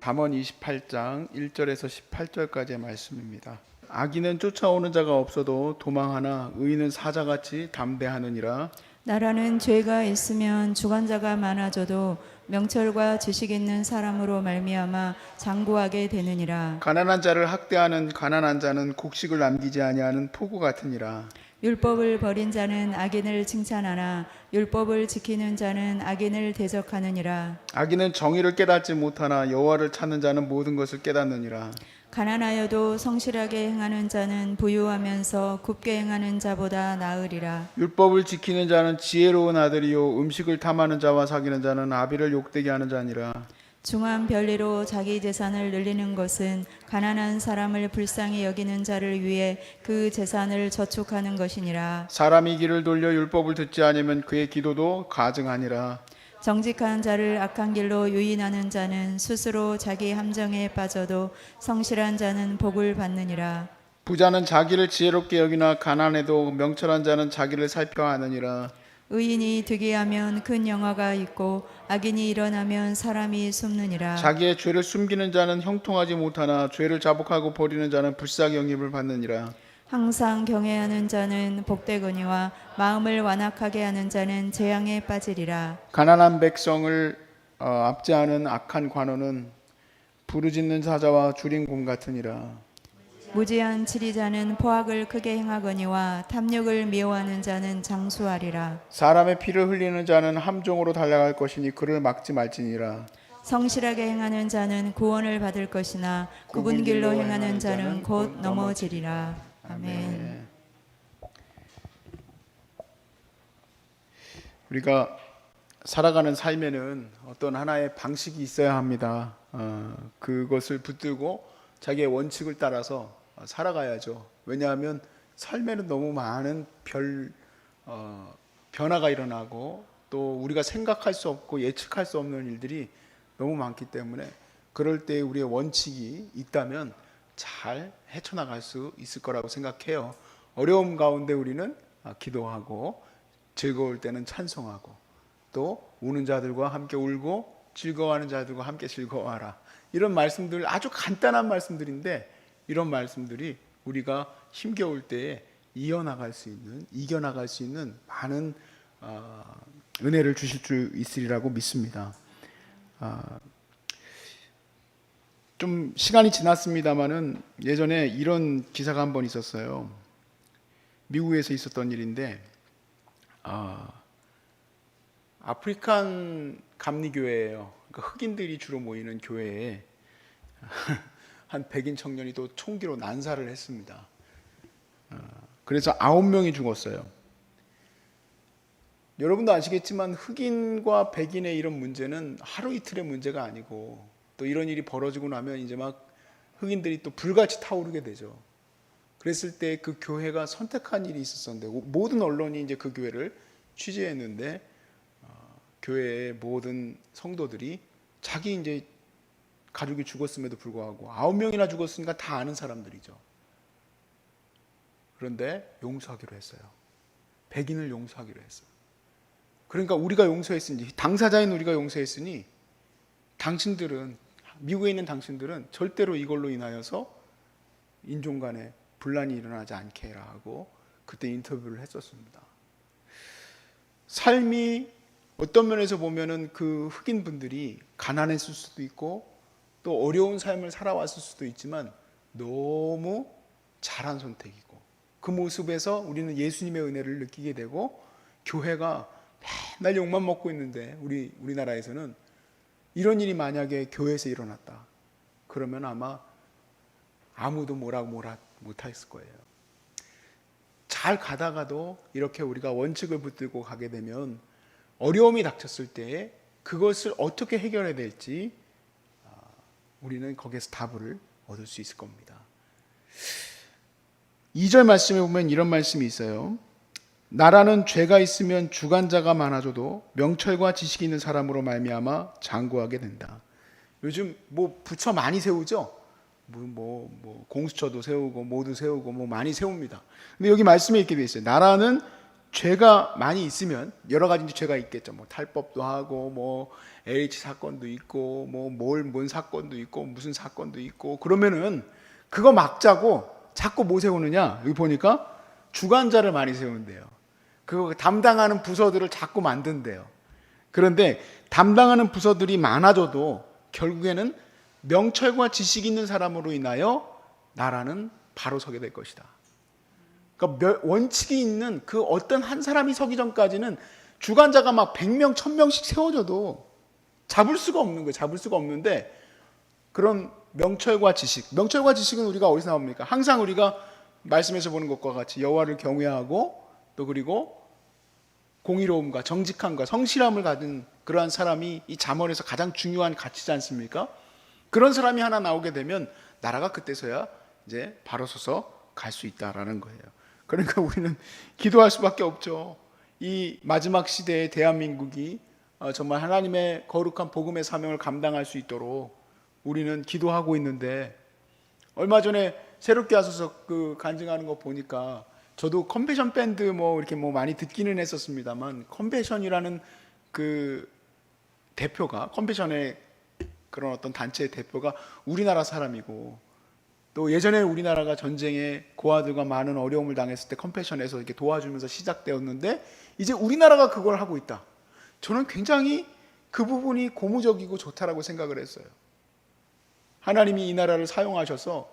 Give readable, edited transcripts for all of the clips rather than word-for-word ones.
잠언 28장 1절에서 18절까지의 말씀입니다. 악인은 쫓아오는 자가 없어도 도망하나 의인은 사자같이 담대하느니라. 나라는 죄가 있으면 주관자가 많아져도 명철과 지식 있는 사람으로 말미암아 장구하게 되느니라. 가난한 자를 학대하는 가난한 자는 곡식을 남기지 아니하는 포구 같으니라. 율법을 버린 자는 악인을 칭찬하나 율법을 지키는 자는 악인을 대적하느니라. 악인은 정의를 깨닫지 못하나 여호와를 찾는 자는 모든 것을 깨닫느니라. 가난하여도 성실하게 행하는 자는 부유하면서 굽게 행하는 자보다 나으리라. 율법을 지키는 자는 지혜로운 아들이요 음식을 탐하는 자와 사귀는 자는 아비를 욕되게 하는 자니라. 중한 별리로 자기 재산을 늘리는 것은 가난한 사람을 불쌍히 여기는 자를 위해 그 재산을 저축하는 것이니라. 사람이 길을 돌려 율법을 듣지 않으면 그의 기도도 가증하니라. 정직한 자를 악한 길로 유인하는 자는 스스로 자기 함정에 빠져도 성실한 자는 복을 받느니라. 부자는 자기를 지혜롭게 여기나 가난해도 명철한 자는 자기를 살펴 하느니라. 의인이 득이하면 큰 영화가 있고 악인이 일어나면 사람이 숨느니라. 자기의 죄를 숨기는 자는 형통하지 못하나 죄를 자복하고 버리는 자는 불쌍히 영입을 받느니라. 항상 경외하는 자는 복되거니와 마음을 완악하게 하는 자는 재앙에 빠지리라. 가난한 백성을 압제하는 악한 관원은 부르짖는 사자와 줄인 곰 같으니라. 무지한 치리자는 포악을 크게 행하거니와 탐욕을 미워하는 자는 장수하리라. 사람의 피를 흘리는 자는 함정으로 달려갈 것이니 그를 막지 말지니라. 성실하게 행하는 자는 구원을 받을 것이나 굽은 길로 행하는 자는 곧 넘어지리라. 아멘. 우리가 살아가는 삶에는 어떤 하나의 방식이 있어야 합니다. 그것을 붙들고 자기의 원칙을 따라서 살아가야죠. 왜냐하면 삶에는 너무 많은 변화가 일어나고 또 우리가 생각할 수 없고 예측할 수 없는 일들이 너무 많기 때문에 그럴 때 우리의 원칙이 있다면 잘 헤쳐나갈 수 있을 거라고 생각해요. 어려움 가운데 우리는 기도하고 즐거울 때는 찬송하고 또 우는 자들과 함께 울고 즐거워하는 자들과 함께 즐거워하라. 이런 말씀들 아주 간단한 말씀들인데 이런 말씀들이 우리가 힘겨울 때에 이겨나갈 수 있는 많은 은혜를 주실 수 있으리라고 믿습니다. 좀 시간이 지났습니다마는 예전에 이런 기사가 한 번 있었어요. 미국에서 있었던 일인데 아프리칸 감리교회예요. 그러니까 흑인들이 주로 모이는 교회에 한 백인 청년이 또 총기로 난사를 했습니다. 그래서 9명이 죽었어요. 여러분도 아시겠지만 흑인과 백인의 이런 문제는 하루 이틀의 문제가 아니고 또 이런 일이 벌어지고 나면 이제 막 흑인들이 또 불같이 타오르게 되죠. 그랬을 때 그 교회가 선택한 일이 있었었는데 모든 언론이 이제 그 교회를 취재했는데 교회의 모든 성도들이 자기 이제 가족이 죽었음에도 불구하고 9명이나 죽었으니까 다 아는 사람들이죠. 그런데 용서하기로 했어요. 백인을 용서하기로 했어요. 그러니까 우리가 용서했으니 당사자인 우리가 용서했으니 당신들은 미국에 있는 당신들은 절대로 이걸로 인하여서 인종 간에 분란이 일어나지 않게 해라 하고 그때 인터뷰를 했었습니다. 삶이 어떤 면에서 보면은 그 흑인 분들이 가난했을 수도 있고 또 어려운 삶을 살아왔을 수도 있지만 너무 잘한 선택이고 그 모습에서 우리는 예수님의 은혜를 느끼게 되고 교회가 맨날 욕만 먹고 있는데 우리나라에서는 이런 일이 만약에 교회에서 일어났다 그러면 아마 아무도 뭐라고 못했을 거예요. 잘 가다가도 이렇게 우리가 원칙을 붙들고 가게 되면 어려움이 닥쳤을 때 그것을 어떻게 해결해야 될지 우리는 거기에서 답을 얻을 수 있을 겁니다. 2절 말씀에 보면 이런 말씀이 있어요. 나라는 죄가 있으면 주관자가 많아져도 명철과 지식이 있는 사람으로 말미암아 장구하게 된다. 요즘 뭐 부처 많이 세우죠? 공수처도 세우고 모두 세우고 뭐 많이 세웁니다. 근데 여기 말씀에 이렇게 돼 있어요. 나라는 죄가 많이 있으면 여러 가지 죄가 있겠죠. 뭐 탈법도 하고 뭐 LH 사건도 있고 뭐 뭔 사건도 있고 무슨 사건도 있고 그러면은 그거 막자고 자꾸 뭐 세우느냐? 여기 보니까 주관자를 많이 세운대요. 그 담당하는 부서들을 자꾸 만든대요. 그런데 담당하는 부서들이 많아져도 결국에는 명철과 지식이 있는 사람으로 인하여 나라는 바로 서게 될 것이다. 그러니까 원칙이 있는 그 어떤 한 사람이 서기 전까지는 주관자가 막 100명, 1000명씩 세워져도 잡을 수가 없는 거예요. 잡을 수가 없는데 그런 명철과 지식은 우리가 어디서 나옵니까? 항상 우리가 말씀에서 보는 것과 같이 여호와를 경외하고 또 그리고 공의로움과 정직함과 성실함을 가진 그러한 사람이 이 잠언에서 가장 중요한 가치지 않습니까? 그런 사람이 하나 나오게 되면 나라가 그때서야 이제 바로 서서 갈 수 있다라는 거예요. 그러니까 우리는 기도할 수밖에 없죠. 이 마지막 시대의 대한민국이 정말 하나님의 거룩한 복음의 사명을 감당할 수 있도록 우리는 기도하고 있는데, 얼마 전에 새롭게 와서 그 간증하는 거 보니까 저도 컨벤션 밴드 뭐 이렇게 뭐 많이 듣기는 했었습니다만, 컨벤션이라는 그 대표가, 컨벤션의 그런 어떤 단체의 대표가 우리나라 사람이고, 또 예전에 우리나라가 전쟁에 고아들과 많은 어려움을 당했을 때 컨벤션에서 이렇게 도와주면서 시작되었는데 이제 우리나라가 그걸 하고 있다. 저는 굉장히 그 부분이 고무적이고 좋다라고 생각을 했어요. 하나님이 이 나라를 사용하셔서,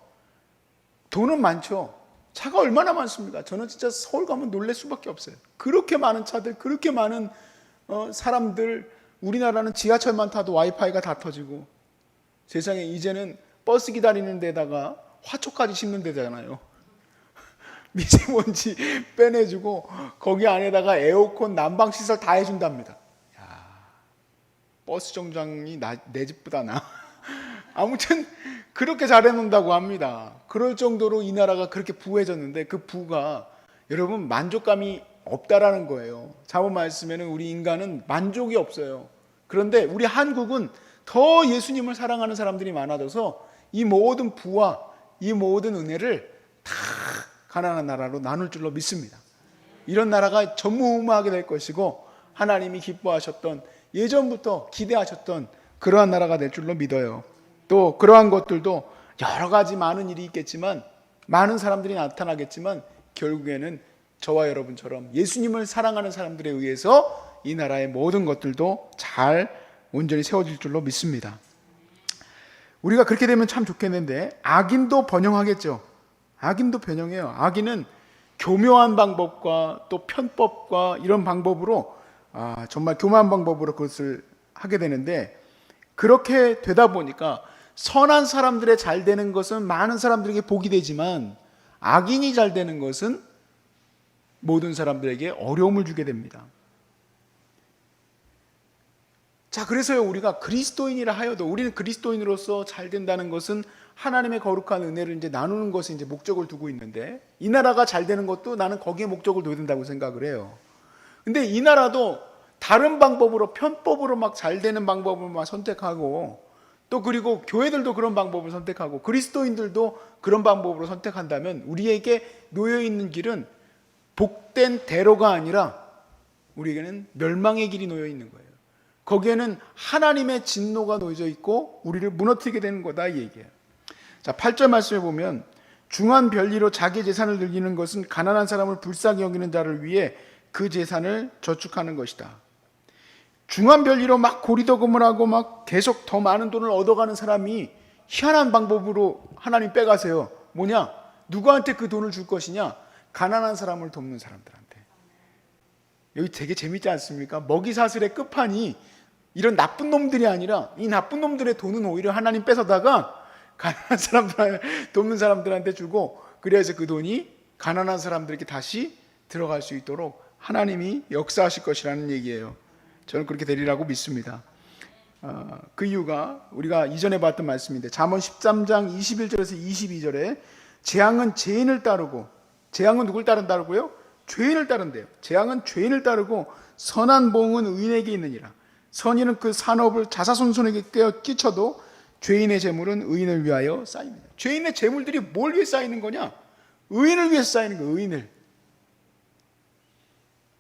돈은 많죠. 차가 얼마나 많습니까? 저는 진짜 서울 가면 놀랄 수밖에 없어요. 그렇게 많은 차들, 그렇게 많은 사람들. 우리나라는 지하철만 타도 와이파이가 다 터지고, 세상에 이제는 버스 기다리는 데다가 화초까지 심는 데잖아요. 미세먼지 빼내주고 거기 안에다가 에어컨, 난방시설 다 해준답니다. 야, 버스 정장이 내 집보다 나. 아무튼 그렇게 잘해놓는다고 합니다. 그럴 정도로 이 나라가 그렇게 부해졌는데, 그 부가 여러분 만족감이 없다라는 거예요. 잠언 말씀에는 우리 인간은 만족이 없어요. 그런데 우리 한국은 더 예수님을 사랑하는 사람들이 많아져서 이 모든 부와 이 모든 은혜를 다 가난한 나라로 나눌 줄로 믿습니다. 이런 나라가 전무후무하게 될 것이고, 하나님이 기뻐하셨던, 예전부터 기대하셨던 그러한 나라가 될 줄로 믿어요. 또 그러한 것들도 여러 가지 많은 일이 있겠지만, 많은 사람들이 나타나겠지만, 결국에는 저와 여러분처럼 예수님을 사랑하는 사람들에 의해서 이 나라의 모든 것들도 잘 온전히 세워질 줄로 믿습니다. 우리가 그렇게 되면 참 좋겠는데, 악인도 번영하겠죠. 악인도 번영해요. 악인은 교묘한 방법과 또 편법과 이런 방법으로, 정말 교묘한 방법으로 그것을 하게 되는데, 그렇게 되다 보니까 선한 사람들의 잘 되는 것은 많은 사람들에게 복이 되지만, 악인이 잘 되는 것은 모든 사람들에게 어려움을 주게 됩니다. 자, 그래서요, 우리가 그리스도인이라 하여도, 우리는 그리스도인으로서 잘 된다는 것은 하나님의 거룩한 은혜를 이제 나누는 것에 이제 목적을 두고 있는데, 이 나라가 잘 되는 것도 나는 거기에 목적을 둬야 된다고 생각을 해요. 근데 이 나라도 다른 방법으로, 편법으로 막 잘 되는 방법을 막 선택하고, 또 그리고 교회들도 그런 방법을 선택하고, 그리스도인들도 그런 방법으로 선택한다면 우리에게 놓여 있는 길은 복된 대로가 아니라 우리에게는 멸망의 길이 놓여 있는 거예요. 거기에는 하나님의 진노가 놓여져 있고 우리를 무너뜨리게 되는 거다, 이 얘기예요. 자, 8절 말씀에 보면, 중한 별리로 자기 재산을 늘리는 것은 가난한 사람을 불쌍히 여기는 자를 위해 그 재산을 저축하는 것이다. 중한 별리로 막 고리도금을 하고 막 계속 더 많은 돈을 얻어가는 사람이 희한한 방법으로 하나님 빼가세요. 뭐냐? 누구한테 그 돈을 줄 것이냐? 가난한 사람을 돕는 사람들한테. 여기 되게 재밌지 않습니까? 먹이사슬의 끝판이 이런 나쁜 놈들이 아니라, 이 나쁜 놈들의 돈은 오히려 하나님 뺏어다가 가난한 사람들, 돕는 사람들한테 주고, 그래서 그 돈이 가난한 사람들에게 다시 들어갈 수 있도록 하나님이 역사하실 것이라는 얘기예요. 저는 그렇게 되리라고 믿습니다. 그 이유가 우리가 이전에 봤던 말씀인데, 잠언 13장 21절에서 22절에 재앙은 죄인을 따르고, 재앙은 누굴 따른다고요? 죄인을 따른대요. 재앙은 죄인을 따르고 선한 봉은 의인에게 있느니라. 선인은 그 산업을 자사손손에게 끼쳐도 죄인의 재물은 의인을 위하여 쌓입니다. 죄인의 재물들이 뭘 위해 쌓이는 거냐? 의인을 위해 쌓이는 거예요. 의인을.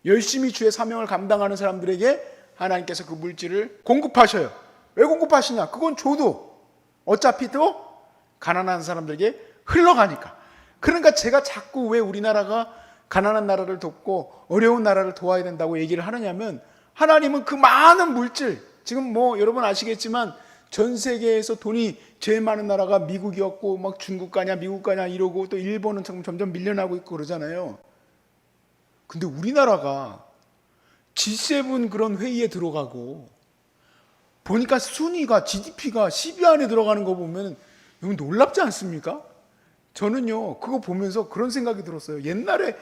열심히 주의 사명을 감당하는 사람들에게 하나님께서 그 물질을 공급하셔요. 왜 공급하시냐? 그건 줘도 어차피 또 가난한 사람들에게 흘러가니까. 그러니까 제가 자꾸 왜 우리나라가 가난한 나라를 돕고 어려운 나라를 도와야 된다고 얘기를 하느냐면, 하나님은 그 많은 물질, 지금 뭐 여러분 아시겠지만 전 세계에서 돈이 제일 많은 나라가 미국이었고, 막 중국 가냐 미국 가냐 이러고, 또 일본은 점점 밀려나고 있고 그러잖아요. 근데 우리나라가 G7 그런 회의에 들어가고 보니까 순위가 GDP가 10위 안에 들어가는 거 보면 여러분 놀랍지 않습니까? 저는요 그거 보면서 그런 생각이 들었어요. 옛날에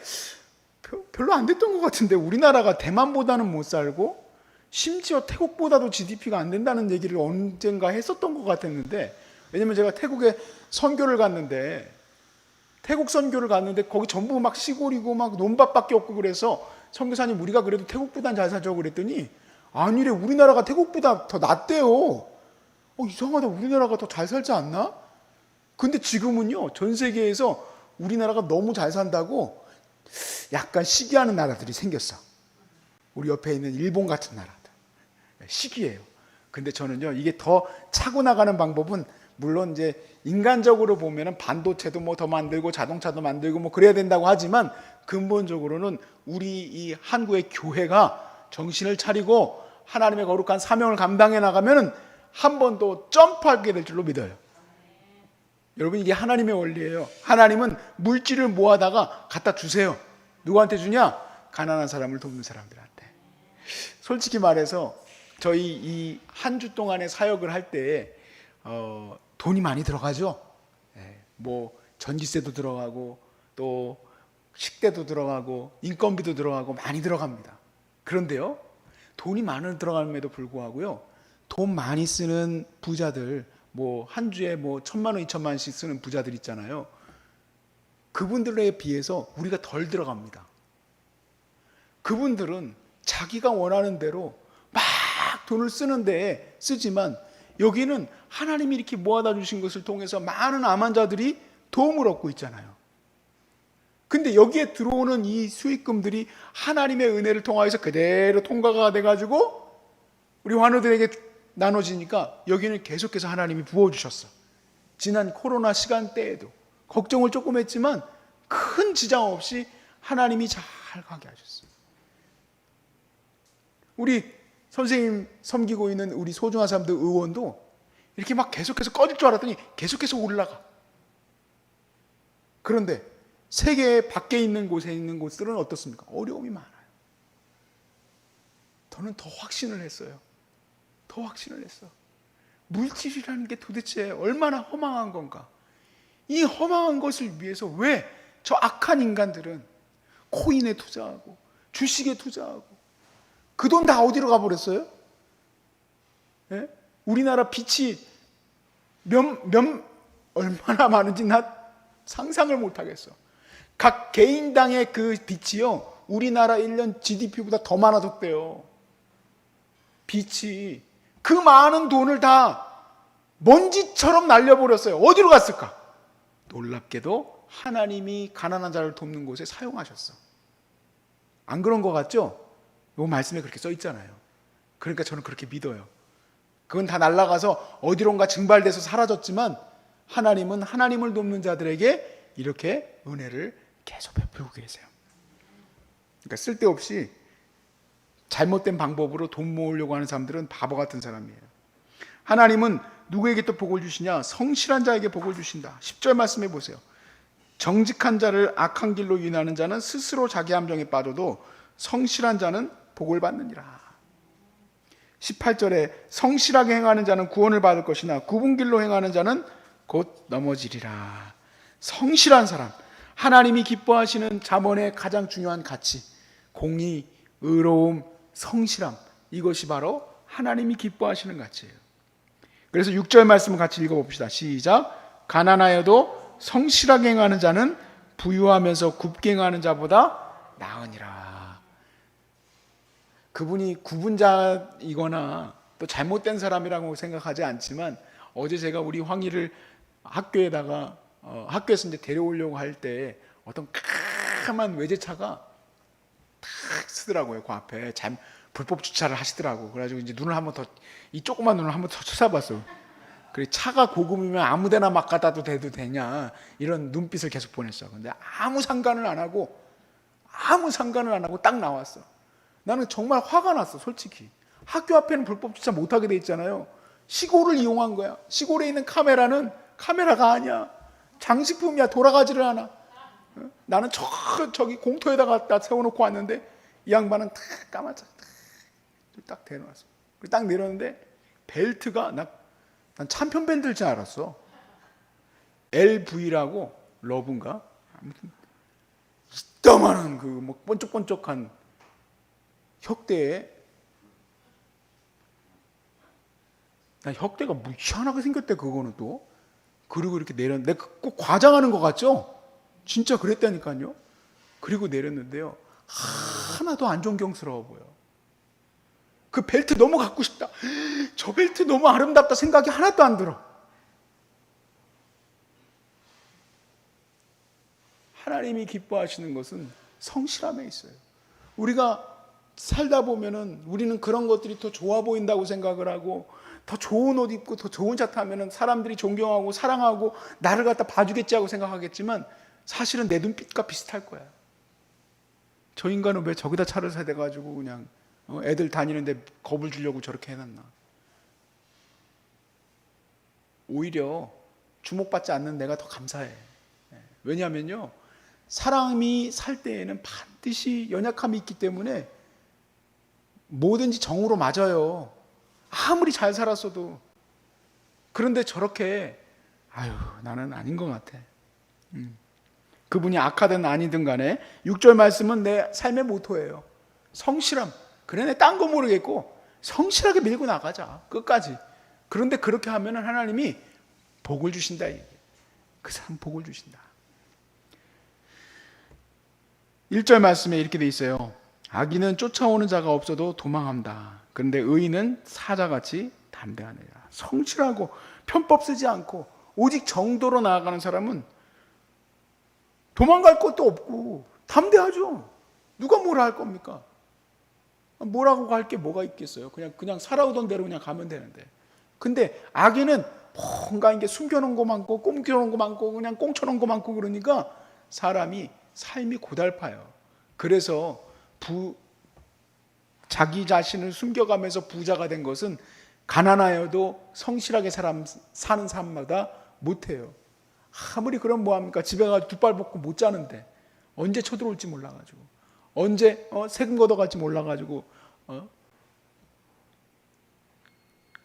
별로 안 됐던 것 같은데 우리나라가 대만보다는 못 살고 심지어 태국보다도 GDP가 안 된다는 얘기를 언젠가 했었던 것 같았는데, 왜냐면 제가 태국에 선교를 갔는데 거기 전부 막 시골이고 막 논밭밖에 없고 그래서 선교사님 우리가 그래도 태국보단 잘 살죠 그랬더니 아니래, 우리나라가 태국보다 더 낫대요. 이상하다, 우리나라가 더 잘 살지 않나? 근데 지금은요 전 세계에서 우리나라가 너무 잘 산다고 약간 시기하는 나라들이 생겼어. 우리 옆에 있는 일본 같은 나라들 시기예요. 근데 저는요 이게 더 차고 나가는 방법은, 물론 이제 인간적으로 보면은 반도체도 뭐 더 만들고 자동차도 만들고 뭐 그래야 된다고 하지만, 근본적으로는 우리 이 한국의 교회가 정신을 차리고 하나님의 거룩한 사명을 감당해 나가면은 한 번 더 점프하게 될 줄로 믿어요. 여러분 이게 하나님의 원리예요. 하나님은 물질을 모아다가 갖다 주세요. 누구한테 주냐? 가난한 사람을 돕는 사람들한테. 솔직히 말해서 저희 이 한 주 동안의 사역을 할 때 돈이 많이 들어가죠. 뭐 전기세도 들어가고 또 식대도 들어가고 인건비도 들어가고 많이 들어갑니다. 그런데요 돈이 많이 들어감에도 불구하고요, 돈 많이 쓰는 부자들, 뭐 한 주에 뭐 1,000만 원, 2,000만 원씩 쓰는 부자들 있잖아요. 그분들에 비해서 우리가 덜 들어갑니다. 그분들은 자기가 원하는 대로 막 돈을 쓰는데 쓰지만, 여기는 하나님이 이렇게 모아다 주신 것을 통해서 많은 암 환자들이 도움을 얻고 있잖아요. 근데 여기에 들어오는 이 수익금들이 하나님의 은혜를 통하여서 그대로 통과가 돼가지고 우리 환우들에게 나눠지니까 여기는 계속해서 하나님이 부어주셨어. 지난 코로나 시간대에도 걱정을 조금 했지만 큰 지장 없이 하나님이 잘 가게 하셨어요. 우리 선생님 섬기고 있는 우리 소중한 사람들 의원도 이렇게 막 계속해서 꺼질 줄 알았더니 계속해서 올라가. 그런데 세계 밖에 있는 곳에 있는 곳들은 어떻습니까? 어려움이 많아요. 저는 더 확신을 했어요. 더 확신을 했어. 물질이라는 게 도대체 얼마나 허망한 건가? 이 허망한 것을 위해서 왜 저 악한 인간들은 코인에 투자하고 주식에 투자하고 그 돈 다 어디로 가버렸어요? 예? 우리나라 빚이 얼마나 많은지 나 상상을 못하겠어. 각 개인당의 그 빚이요 우리나라 1년 GDP보다 더 많아졌대요. 빚이. 그 많은 돈을 다 먼지처럼 날려버렸어요. 어디로 갔을까? 놀랍게도 하나님이 가난한 자를 돕는 곳에 사용하셨어. 안 그런 것 같죠? 이 말씀에 그렇게 써 있잖아요. 그러니까 저는 그렇게 믿어요. 그건 다 날아가서 어디론가 증발돼서 사라졌지만, 하나님은 하나님을 돕는 자들에게 이렇게 은혜를 계속 베풀고 계세요. 그러니까 쓸데없이 잘못된 방법으로 돈 모으려고 하는 사람들은 바보 같은 사람이에요. 하나님은 누구에게 또 복을 주시냐? 성실한 자에게 복을 주신다. 10절 말씀해 보세요. 정직한 자를 악한 길로 인하는 자는 스스로 자기 함정에 빠져도 성실한 자는 복을 받느니라. 18절에 성실하게 행하는 자는 구원을 받을 것이나 굽은 길로 행하는 자는 곧 넘어지리라. 성실한 사람, 하나님이 기뻐하시는 잠언의 가장 중요한 가치, 공의, 의로움, 성실함, 이것이 바로 하나님이 기뻐하시는 가치예요. 그래서 6절 말씀을 같이 읽어봅시다. 시작. 가난하여도 성실하게 행하는 자는 부유하면서 굽게 행하는 자보다 나으니라. 그분이 굽은 자이거나 또 잘못된 사람이라고 생각하지 않지만, 어제 제가 우리 황희를 학교에다가 학교에서 이제 데려오려고 할 때 어떤 까만 외제차가 탁 쓰더라고요. 그 앞에 불법 주차를 하시더라고. 그래가지고 이제 눈을 한번 더, 이 조그만 눈을 한번 더 쳐다봤어. 그래, 차가 고급이면 아무데나 막 갖다도 대도 되냐, 이런 눈빛을 계속 보냈어. 근데 아무 상관을 안 하고 딱 나왔어. 나는 정말 화가 났어, 솔직히. 학교 앞에는 불법 주차 못하게 돼 있잖아요. 시골을 이용한 거야. 시골에 있는 카메라는 카메라가 아니야. 장식품이야. 돌아가지를 않아. 나는 저기 공터에다 갖다 세워놓고 왔는데 이 양반은 탁 까맣게 딱 대놓았어. 딱 내렸는데 벨트가 난 참편 벨트일 줄 알았어. LV라고 러브인가? 아무튼 이따만한 그 뭐 번쩍번쩍한 혁대에, 나 혁대가 뭐 희한하게 생겼대 그거는 또. 그리고 이렇게 내렸는데 꼭 과장하는 것 같죠? 진짜 그랬다니까요. 그리고 내렸는데요, 하나도 안 존경스러워 보여. 그 벨트 너무 갖고 싶다, 저 벨트 너무 아름답다 생각이 하나도 안 들어. 하나님이 기뻐하시는 것은 성실함에 있어요. 우리가 살다 보면은 우리는 그런 것들이 더 좋아 보인다고 생각을 하고, 더 좋은 옷 입고 더 좋은 차 타면은 사람들이 존경하고 사랑하고 나를 갖다 봐주겠지 하고 생각하겠지만, 사실은 내 눈빛과 비슷할 거야. 저 인간은 왜 저기다 차를 세대가지고 그냥 애들 다니는데 겁을 주려고 저렇게 해놨나. 오히려 주목받지 않는 내가 더 감사해. 왜냐하면요, 사람이 살 때에는 반드시 연약함이 있기 때문에 뭐든지 정으로 맞아요. 아무리 잘 살았어도. 그런데 저렇게 나는 아닌 것 같아. 그분이 악하든 아니든 간에 6절 말씀은 내 삶의 모토예요. 성실함. 그래, 내 딴 거 모르겠고 성실하게 밀고 나가자, 끝까지. 그런데 그렇게 하면 하나님이 복을 주신다. 그 사람 복을 주신다. 1절 말씀에 이렇게 돼 있어요. 악인은 쫓아오는 자가 없어도 도망한다. 그런데 의인은 사자같이 담대하느니라. 성실하고 편법 쓰지 않고 오직 정도로 나아가는 사람은 도망갈 것도 없고 담대하죠. 누가 뭐라 할 겁니까? 뭐라고 할 게 뭐가 있겠어요? 그냥 살아오던 대로 그냥 가면 되는데. 근데 악인은 뭔가 이게 숨겨놓은 거 많고 꽁쳐놓은 거 많고 그냥 꽁쳐놓은 거 많고, 그러니까 사람이 삶이 고달파요. 그래서 자기 자신을 숨겨가면서 부자가 된 것은 가난하여도 성실하게 사는 사람마다 못해요. 아무리 그럼 뭐합니까? 집에 가서 두 발 벗고 못 자는데 언제 쳐들어올지 몰라가지고, 언제 세금 걷어갈지 몰라가지고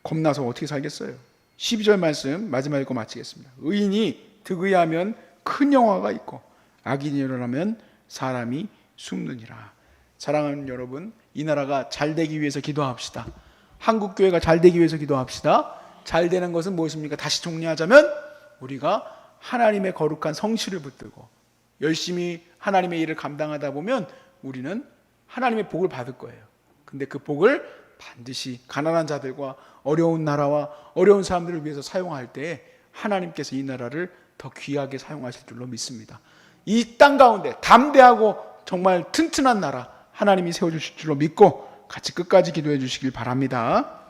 겁나서 어떻게 살겠어요. 12절 말씀 마지막 읽고 마치겠습니다. 의인이 득의하면 큰 영화가 있고 악인이 일어나면 사람이 숨느니라. 사랑하는 여러분, 이 나라가 잘 되기 위해서 기도합시다. 한국교회가 잘 되기 위해서 기도합시다. 잘 되는 것은 무엇입니까? 다시 정리하자면 우리가 하나님의 거룩한 성실을 붙들고 열심히 하나님의 일을 감당하다 보면 우리는 하나님의 복을 받을 거예요. 근데 그 복을 반드시 가난한 자들과 어려운 나라와 어려운 사람들을 위해서 사용할 때 하나님께서 이 나라를 더 귀하게 사용하실 줄로 믿습니다. 이 땅 가운데 담대하고 정말 튼튼한 나라 하나님이 세워주실 줄로 믿고 같이 끝까지 기도해 주시길 바랍니다.